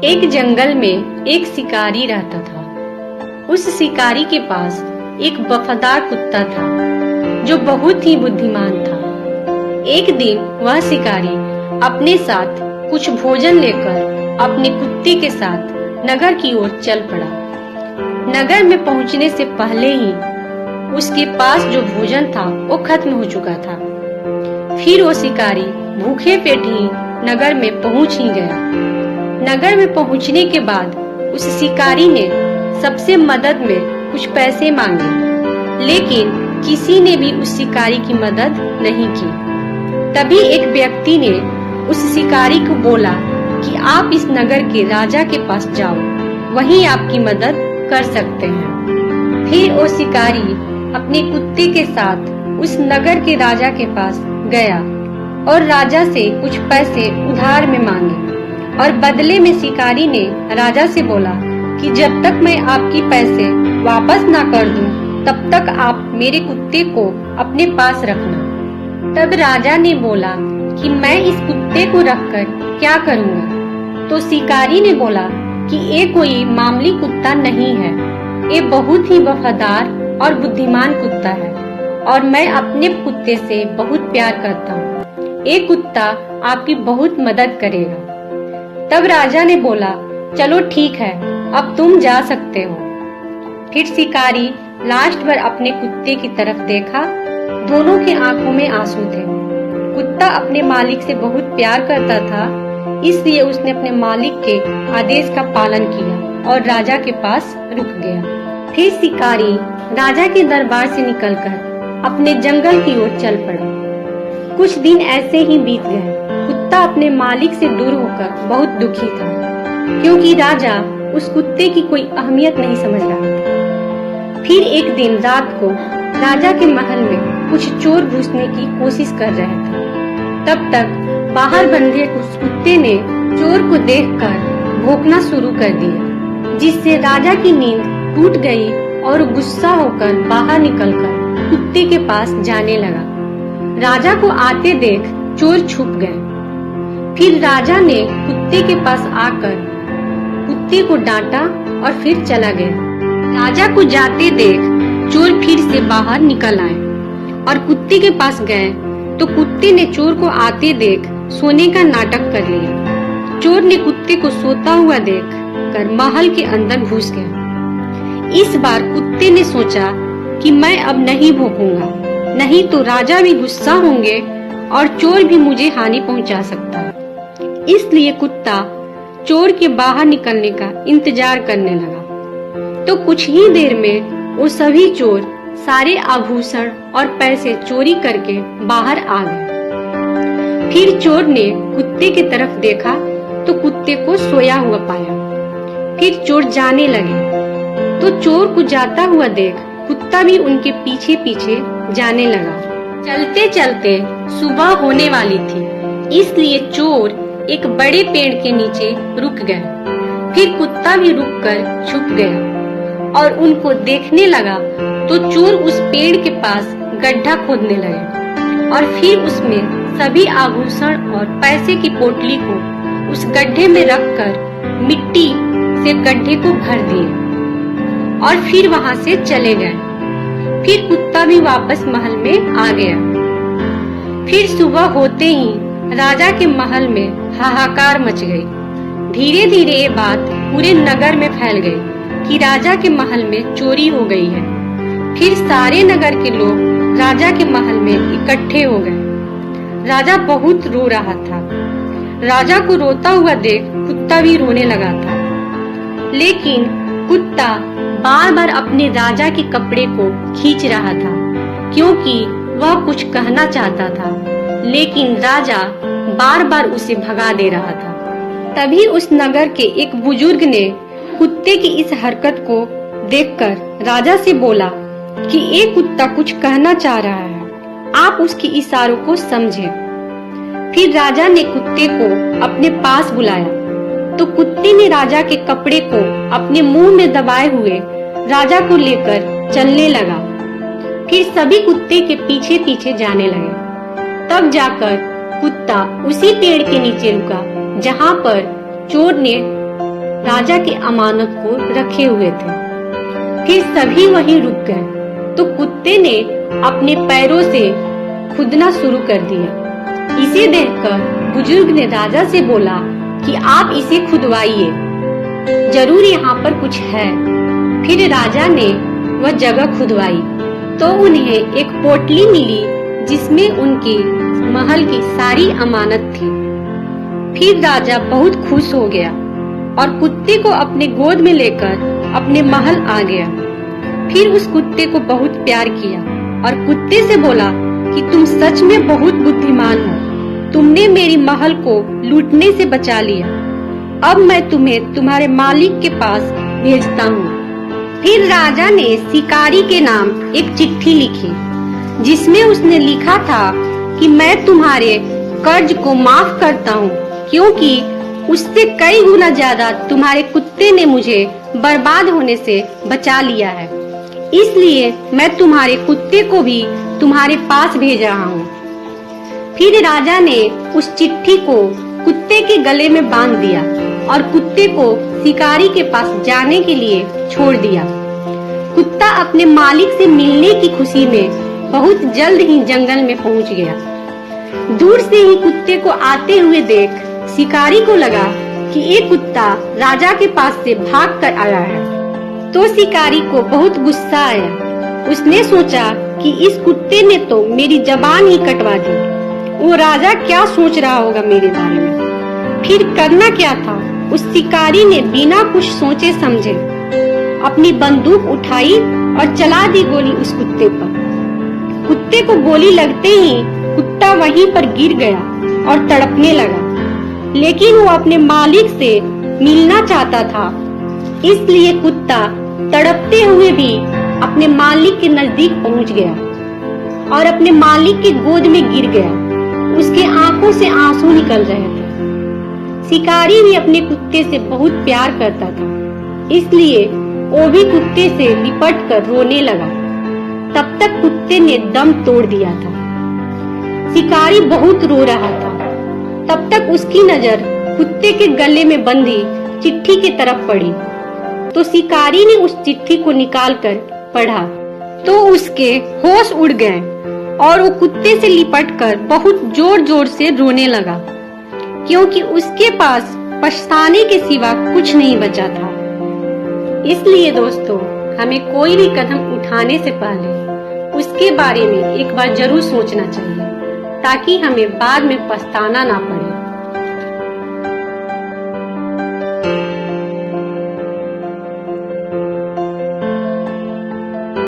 एक जंगल में एक शिकारी रहता था। उस शिकारी के पास एक वफादार कुत्ता था जो बहुत ही बुद्धिमान था। एक दिन वह शिकारी अपने साथ कुछ भोजन लेकर अपने कुत्ते के साथ नगर की ओर चल पड़ा। नगर में पहुंचने से पहले ही उसके पास जो भोजन था वो खत्म हो चुका था। फिर वो शिकारी भूखे पेट ही नगर में पहुंच ही गया। नगर में पहुंचने के बाद उस शिकारी ने सबसे मदद में कुछ पैसे मांगे, लेकिन किसी ने भी उस शिकारी की मदद नहीं की। तभी एक व्यक्ति ने उस शिकारी को बोला कि आप इस नगर के राजा के पास जाओ, वहीं आपकी मदद कर सकते हैं। फिर वो शिकारी अपने कुत्ते के साथ उस नगर के राजा के पास गया और राजा से कुछ पैसे उधार में मांगे, और बदले में शिकारी ने राजा से बोला कि जब तक मैं आपकी पैसे वापस ना कर दूं, तब तक आप मेरे कुत्ते को अपने पास रखना। तब राजा ने बोला कि मैं इस कुत्ते को रखकर क्या करूँगा? तो शिकारी ने बोला कि ये कोई मामूली कुत्ता नहीं है, ये बहुत ही वफादार और बुद्धिमान कुत्ता है और मैं अपने कुत्ते से बहुत प्यार करता हूँ। ये कुत्ता आपकी बहुत मदद करेगा। तब राजा ने बोला, चलो ठीक है, अब तुम जा सकते हो। फिर शिकारी लास्ट बार अपने कुत्ते की तरफ देखा। दोनों के आंखों में आंसू थे। कुत्ता अपने मालिक से बहुत प्यार करता था, इसलिए उसने अपने मालिक के आदेश का पालन किया और राजा के पास रुक गया। फिर शिकारी राजा के दरबार से निकलकर अपने जंगल की ओर चल पड़ा। कुछ दिन ऐसे ही बीत गए। कुत्ता अपने मालिक से दूर होकर बहुत दुखी था, क्योंकि राजा उस कुत्ते की कोई अहमियत नहीं समझ रहा था। फिर एक दिन रात को राजा के महल में कुछ चोर घुसने की कोशिश कर रहे थे। तब तक बाहर बंधे उस कुत्ते ने चोर को देखकर भौंकना शुरू कर दिया, जिससे राजा की नींद टूट गई और गुस्सा होकर बाहर निकलकर कुत्ते के पास जाने लगा। राजा को आते देख चोर छुप गए। फिर राजा ने कुत्ते के पास आकर कुत्ते को डांटा और फिर चला गया। राजा को जाते देख चोर फिर से बाहर निकल आए और कुत्ते के पास गए तो कुत्ते ने चोर को आते देख सोने का नाटक कर लिया। चोर ने कुत्ते को सोता हुआ देख कर महल के अंदर घुस गया। इस बार कुत्ते ने सोचा कि मैं अब नहीं भौंकूंगा, नहीं तो राजा भी गुस्सा होंगे और चोर भी मुझे हानि पहुंचा सकता है। इसलिए कुत्ता चोर के बाहर निकलने का इंतजार करने लगा। तो कुछ ही देर में वो सभी चोर सारे आभूषण और पैसे चोरी करके बाहर आ गए। फिर चोर ने कुत्ते की तरफ देखा तो कुत्ते को सोया हुआ पाया। फिर चोर जाने लगे तो चोर को जाता हुआ देख कुत्ता भी उनके पीछे पीछे जाने लगा। चलते चलते सुबह होने वाली थी, इसलिए चोर एक बड़े पेड़ के नीचे रुक गए। फिर कुत्ता भी रुककर छुप गया और उनको देखने लगा तो चोर उस पेड़ के पास गड्ढा खोदने लगे और फिर उसमें सभी आभूषण और पैसे की पोटली को उस गड्ढे में रखकर मिट्टी से गड्ढे को भर दिए और फिर वहां से चले गए। फिर कुत्ता भी वापस महल में आ गया। फिर सुबह होते ही राजा के महल में हाहाकार मच गई। धीरे धीरे ये बात पूरे नगर में फैल गई कि राजा के महल में चोरी हो गई है। फिर सारे नगर के लोग राजा के महल में इकट्ठे हो गए। राजा बहुत रो रहा था। राजा को रोता हुआ देख कुत्ता भी रोने लगा था, लेकिन कुत्ता बार बार अपने राजा के कपड़े को खींच रहा था, क्योंकि वह कुछ कहना चाहता था, लेकिन राजा बार बार उसे भगा दे रहा था। तभी उस नगर के एक बुजुर्ग ने कुत्ते की इस हरकत को देखकर राजा से बोला कि ये कुत्ता कुछ कहना चाह रहा है, आप उसकी इशारों को समझें। फिर राजा ने कुत्ते को अपने पास बुलाया तो कुत्ते ने राजा के कपड़े को अपने मुंह में दबाए हुए राजा को लेकर चलने लगा। फिर सभी कुत्ते के पीछे पीछे जाने लगे। तब जाकर कुत्ता उसी पेड़ के नीचे रुका जहाँ पर चोर ने राजा की अमानत को रखे हुए थे। फिर सभी वहीं रुक गए तो कुत्ते ने अपने पैरों से खुदना शुरू कर दिया। इसे देखकर बुजुर्ग ने राजा से बोला कि आप इसे खुदवाइए, जरूर यहाँ पर कुछ है। फिर राजा ने वह जगह खुदवाई तो उन्हें एक पोटली मिली जिसमें उनकी महल की सारी अमानत थी। फिर राजा बहुत खुश हो गया और कुत्ते को अपने गोद में लेकर अपने महल आ गया। फिर उस कुत्ते को बहुत प्यार किया और कुत्ते से बोला कि तुम सच में बहुत बुद्धिमान हो, तुमने मेरी महल को लूटने से बचा लिया। अब मैं तुम्हें तुम्हारे मालिक के पास भेजता हूँ। फिर राजा ने शिकारी के नाम एक चिट्ठी लिखी जिसमें उसने लिखा था कि मैं तुम्हारे कर्ज को माफ करता हूँ, क्योंकि उससे कई गुना ज्यादा तुम्हारे कुत्ते ने मुझे बर्बाद होने से बचा लिया है। इसलिए मैं तुम्हारे कुत्ते को भी तुम्हारे पास भेज रहा हूँ। फिर राजा ने उस चिट्ठी को कुत्ते के गले में बांध दिया और कुत्ते को शिकारी के पास जाने के लिए छोड़ दिया। कुत्ता अपने मालिक से मिलने की खुशी में बहुत जल्द ही जंगल में पहुंच गया। दूर से ही कुत्ते को आते हुए देख शिकारी को लगा कि ये कुत्ता राजा के पास से भाग कर आया है। तो शिकारी को बहुत गुस्सा आया। उसने सोचा कि इस कुत्ते ने तो मेरी जबान ही कटवा दी। वो राजा क्या सोच रहा होगा मेरे बारे में। फिर करना क्या था, उस शिकारी ने बिना कुछ सोचे समझे अपनी बंदूक उठाई और चला दी गोली उस कुत्ते पर। कुत्ते को गोली लगते ही कुत्ता वहीं पर गिर गया और तड़पने लगा, लेकिन वो अपने मालिक से मिलना चाहता था। इसलिए कुत्ता तड़पते हुए भी अपने मालिक के नजदीक पहुंच गया और अपने मालिक की गोद में गिर गया। उसके आंखों से आंसू निकल रहे थे। शिकारी भी अपने कुत्ते से बहुत प्यार करता था, इसलिए वो भी कुत्ते से लिपट कर रोने लगा। तब तक कुत्ते ने दम तोड़ दिया था। शिकारी बहुत रो रहा था। तब तक उसकी नजर कुत्ते के गले में बंधी चिट्ठी की तरफ पड़ी तो शिकारी ने उस चिट्ठी को निकालकर पढ़ा तो उसके होश उड़ गए और वो कुत्ते से लिपटकर बहुत जोर जोर से रोने लगा, क्योंकि उसके पास पछताने के सिवा कुछ नहीं बचा था। इसलिए दोस्तों, हमें कोई भी कदम उठाने से पहले उसके बारे में एक बार जरूर सोचना चाहिए, ताकि हमें बाद में पछताना ना पड़े।